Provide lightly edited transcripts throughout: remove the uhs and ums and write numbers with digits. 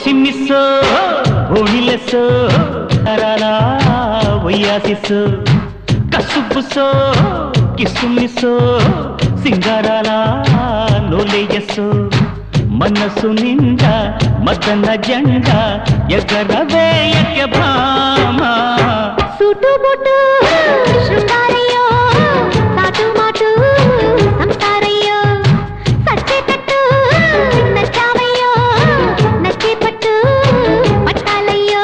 సిమ్మిస్సో ఓణిలెస్సో అరాలా వయ్యాసిస్సో కసుబుసో కిసుమిస్సో సింగారాల లోలేయస్సో మనసు నిండా మదన జెండా ఎగరవేయక భామ సుటుబుటు శృంగారయ్యో సాటు మాటు సంసారయ్యో సచ్చేటట్టు నచ్చావయ్యో నచ్చే పట్టు పట్టాలయ్యో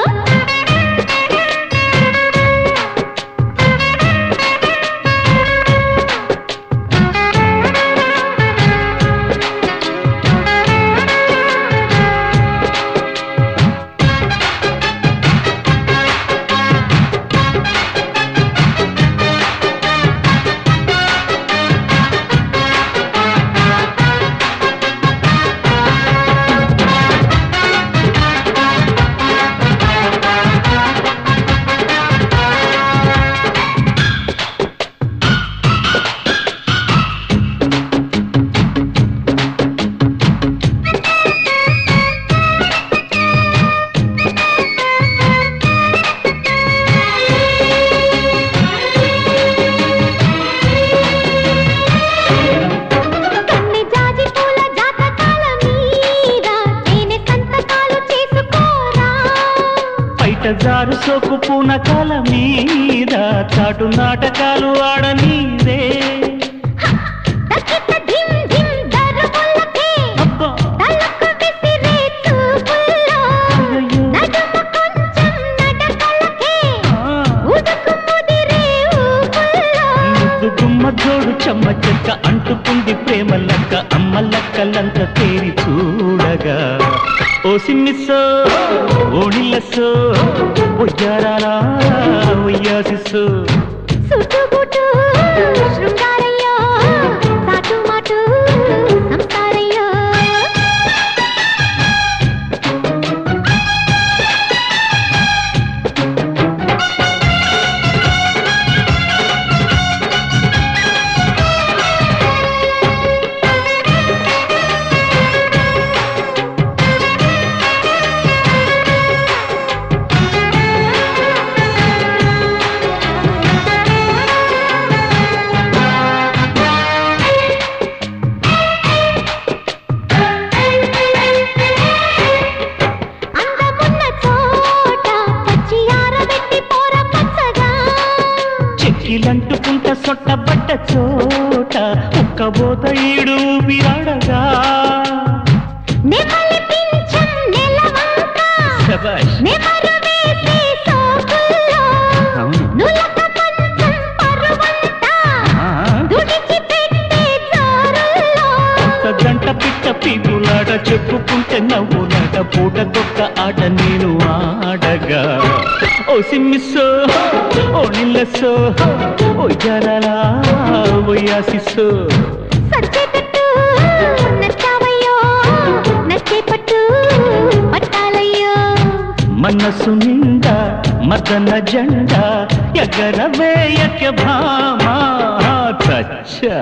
జారు సోకు పూనకాల మీద చాటు నాటకాలు ఆడనీరే గుమ్మ జోడు చెమ్మ చెక్క అంటుకుంది ప్రేమ లక్క అమ్మ లక్కలంత తేరి చూడగా ఓ సిమ్మిస్సో ఓణిలెస్సో ఒయ్యారాలా ఒయ్యాసిస్సో సుటుబుటు శృంగారయ్యో సాటు మాటు సంసారయ్యో చెక్కిలంటుకుంట సొట్టబట్ట చోట ఒక్కబోత ఈడు బిరాడగా గంట పిట్ట పీపులాట చెప్పుకుంటే నవ్వులాట పూటకొక్క ఆట నేను ఆడగా ఓ సిమ్మిస్సో ఓణిలెస్సో ఒయ్యారాలా ఒయ్యాసిస్సో సచ్చేటట్టు నచ్చావయ్యో నచ్చే పట్టు పట్టాలయ్యో మనసు నిండా మదన జెండా ఎగరవేయక భామ చచ్చా